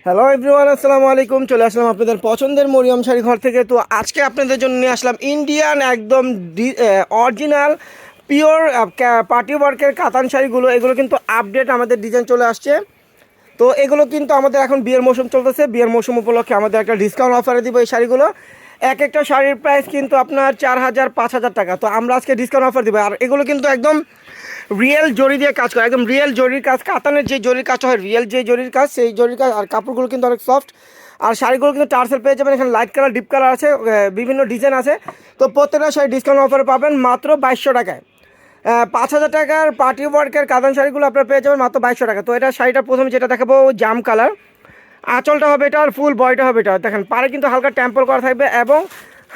Hello everyone, আসসালামু আলাইকুম। চলে আসলাম আপনাদের পছন্দের মরিয়ম শাড়ি ঘর থেকে। তো আজকে আপনাদের জন্য নিয়ে আসলাম ইন্ডিয়ান একদম অরিজিনাল পিওর পার্টি ওয়ার্কের কাতান শাড়িগুলো। এগুলো কিন্তু আপডেট আমাদের ডিজাইন চলে আসছে। তো এগুলো কিন্তু আমাদের এখন বিয়ের মৌসুম চলতেছে। বিয়ের মৌসুম উপলক্ষে আমাদের একটা ডিসকাউন্ট অফারে দিব এই শাড়িগুলো। এক একটা শাড়ির প্রাইস কিন্তু আপনার 4,000 5,000 টাকা। তো আমরা আজকে ডিসকাউন্ট অফার দিব। আর এগুলো কিন্তু একদম রিয়েল জরি দিয়ে কাজ করে, একদম রিয়েল জরির কাজ। কাতানের যে জরির কাজটা হয়, রিয়েল যে জরির কাজ, সেই জরির কাজ। আর কাপড়গুলো কিন্তু অনেক সফট। আর শাড়িগুলো কিন্তু টার্সেল পেয়ে যাবেন। এখানে লাইট কালার, ডিপ কালার আছে, বিভিন্ন ডিজাইন আছে। তো প্রত্যেকটা শাড়ি ডিসকাউন্ট অফারে পাবেন মাত্র 2,200 টাকায়। 5,000 টাকার পার্টি ওয়ার্কের কাতান শাড়িগুলো আপনারা পেয়ে যাবেন মাত্র 2,200 টাকা। তো এটা শাড়িটা প্রথমে যেটা দেখাবো জাম কালার, আঁচলটা হবে এটা, আর ফুল বডিটা হবে এটা। দেখেন পাড়ে কিন্তু হালকা টেম্পল করা থাকবে এবং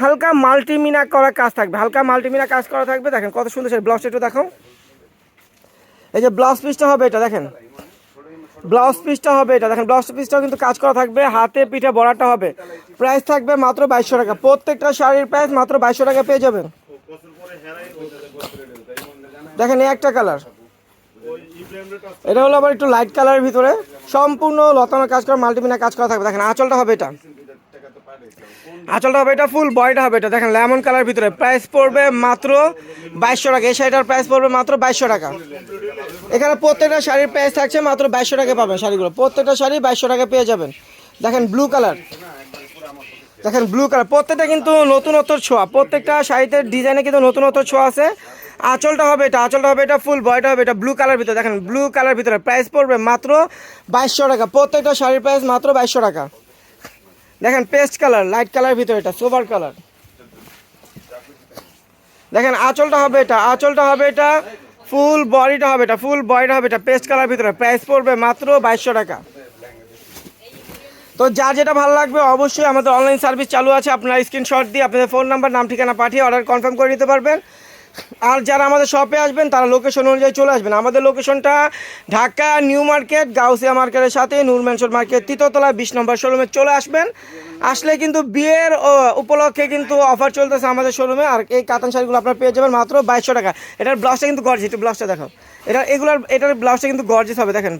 হালকা মাল্টিমিনা করা কাজ থাকবে, হালকা মাল্টিমিনা কাজ করা থাকবে। দেখেন কত সুন্দর শাড়ি। ব্লাউজটা একটু দেখো, এই যে ব্লাউজ পিসটা হবে এটা। দেখেন ব্লাউজ পিসটা হবে এটা। দেখেন ব্লাউজ পিসটাও কিন্তু কাজ করা থাকবে, হাতে পিঠে বড়াটা হবে। প্রাইস থাকবে মাত্র 2,200 টাকা। প্রত্যেকটা শাড়ির প্রাইস মাত্র 2,200 টাকা পেয়ে যাবেন। দেখেন এই একটা কালার, এটা হলো আবার একটু লাইট কালারের ভিতরে, সম্পূর্ণ লতানো কাজ করা, মাল্টিমিনা কাজ করা থাকবে। দেখেন আঁচলটা হবে এটা, আঁচলটা হবে এটা, ফুল বডিটা হবে এটা। দেখেন লেমন কালার ভিতরে, প্রাইস পড়বে মাত্র 2,200 টাকা। এই শাড়িটার প্রাইস পড়বে মাত্র 2,200 টাকা। এখানে প্রত্যেকটা শাড়ির প্রাইস থাকছে মাত্র 2,200 টাকা পাবেন শাড়িগুলো। প্রত্যেকটা শাড়ি 2,200 টাকা পেয়ে যাবেন। দেখেন ব্লু কালার, দেখেন ব্লু কালার, প্রত্যেকটা কিন্তু নতুনত্বর ছোঁয়া। প্রত্যেকটা শাড়িতে ডিজাইনে কিন্তু নতুনত্বর ছোঁয়া আছে। আঁচলটা হবে এটা, আঁচলটা হবে এটা, ফুল বডিটা হবে এটা, ব্লু কালার ভিতরে। দেখেন ব্লু কালার ভিতরে, প্রাইস পড়বে মাত্র 2,200 টাকা। প্রত্যেকটা শাড়ির প্রাইস মাত্র 2,200 টাকা। দেখেন পেস্ট কালার, লাইট কালার ভিতরে, এটা সোভার কালার। দেখেন আঁচলটা হবে এটা, আঁচলটা হবে এটা, ফুল বডিটা হবে এটা, ফুল বডিটা হবে এটা, পেস্ট কালার ভিতরে। প্রাইস পড়বে মাত্র 2,200 টাকা। তো যা যেটা ভালো লাগবে অবশ্যই আমাদের অনলাইন সার্ভিস চালু আছে। আপনারা স্ক্রিনশট দিয়ে আপনাদের ফোন নাম্বার, নাম, ঠিকানা পাঠিয়ে অর্ডার কনফার্ম করে নিতে পারবেন। আর যারা আমাদের শপে আসবেন তারা লোকেশন অনুযায়ী চলে আসবেন। আমাদের লোকেশনটা ঢাকা নিউ মার্কেট, গাউসিয়া মার্কেটের সাথে নূর ম্যানশন মার্কেট, তৃতীয়তলায় 20 নম্বর শোরুমে চলে আসবেন। আসলে কিন্তু বিয়ের উপলক্ষে কিন্তু অফার চলতেছে আমাদের শোরুমে। আর এই কাতান শাড়িগুলো আপনারা পেয়ে যাবেন মাত্র 2,200 টাকা। এটার ব্লাউজটা কিন্তু গর্জিয়াস, একটু ব্লাউজটা দেখো। এটার ব্লাউজটা কিন্তু গর্জিয়াস হবে। দেখেন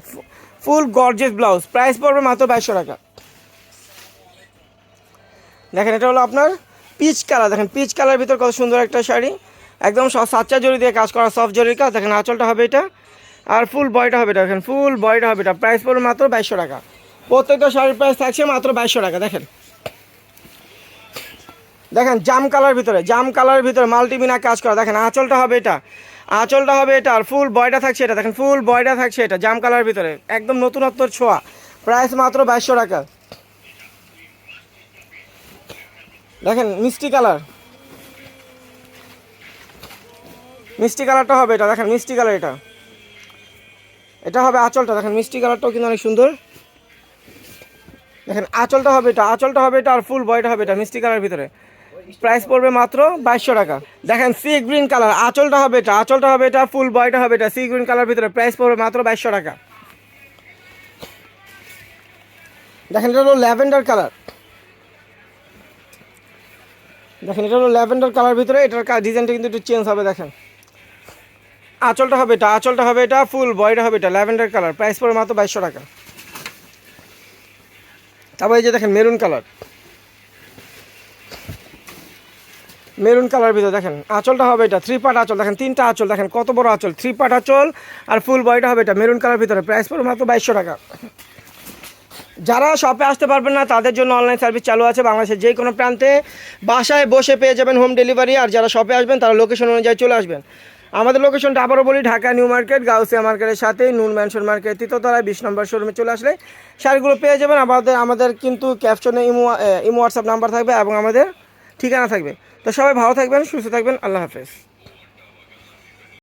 ফুল গর্জিয়াস ব্লাউজ, প্রাইস পড়বে মাত্র 2,200 টাকা। দেখেন এটা হলো আপনার পিচ কালার। দেখেন পিচ কালার ভিতর কত সুন্দর একটা শাড়ি, একদম সাচ্চা জরি দিয়ে কাজ করা, সফট জরির কাজ। দেখেন আঁচলটা হবে এটা, আর ফুল বডিটা হবে এটা। দেখেন ফুল বডিটা হবে এটা, প্রাইস পড়বে মাত্র 2,200 টাকা। প্রত্যেকটা শাড়ির প্রাইস থাকছে মাত্র 2,200 টাকা। দেখেন দেখেন জাম কালার ভিতরে, জাম কালারের ভিতরে মাল্টিমিনা কাজ করা। দেখেন আঁচলটা হবে এটা, আঁচলটা হবে এটা, আর ফুল বডিটা থাকছে এটা। দেখেন ফুল বডিটা থাকছে এটা, জাম কালারের ভিতরে, একদম নতুনত্বর ছোঁয়া। প্রাইস মাত্র 2,200 টাকা। দেখেন মিষ্টি কালার, মিষ্টি কালারটা হবে এটা। দেখেন মিষ্টি কালার, এটা এটা হবে আঁচলটা। দেখেন মিষ্টি কালারটাও কিন্তু অনেক সুন্দর। দেখেন আঁচলটা হবে এটা, আঁচলটা হবে এটা, আর ফুল বডিটা হবে এটা, মিষ্টি কালার ভিতরে। প্রাইস পড়বে মাত্র 2,200 টাকা। দেখেন সি গ্রিন কালার, আঁচলটা হবে এটা, আঁচলটা হবে এটা, ফুল বডিটা হবে এটা, সি গ্রিন কালার ভিতরে। প্রাইস পড়বে মাত্র 2,200 টাকা। দেখেন এটা হলো ল্যাভেন্ডার কালার। দেখেন এটা হলো ল্যাভেন্ডার কালার ভিতরে। এটার ডিজাইনটা কিন্তু একটু চেঞ্জ হবে। দেখেন আঁচলটা হবে এটা, আঁচলটা হবে এটা, ফুল বডিটা হবে এটা, ল্যাভেন্ডার কালার। প্রাইস পড়বে মাত্র 2,200 টাকা। তারপর এই যে দেখেন মেরুন কালার, মেরুন কালার ভিতরে। দেখেন আঁচলটা হবে এটা, 3 পার্ট আঁচল। দেখেন 3টা আঁচল, দেখেন কত বড় আঁচল, 3 পার্ট আঁচল, আর ফুল বডিটা হবে এটা, মেরুন কালার ভিতরে। প্রাইস পড়বে মাত্র 2,200 টাকা। যারা শপে আসতে পারবেন না তাদের জন্য অনলাইন সার্ভিস চালু আছে বাংলাদেশের যে কোনো প্রান্তে। বাসায় বসে পেয়ে যাবেন হোম ডেলিভারি। আর যারা শপে আসবেন তারা লোকেশন অনুযায়ী চলে আসবেন। আমাদের লোকেশনটা আবারও বলি, ঢাকা নিউ মার্কেট, গাউসিয়া মার্কেটের সাথে নূর ম্যানশন মার্কেট, তৃতীয়তলায় 20 নম্বর শোরুমে চলে আসলে শাড়িগুলো পেয়ে যাবেন। আমাদের কিন্তু ক্যাপশনে ইমো হোয়াটসঅ্যাপ নাম্বার থাকবে এবং আমাদের ঠিকানা থাকবে। তো সবাই ভালো থাকবেন, সুস্থ থাকবেন। আল্লাহ হাফেজ।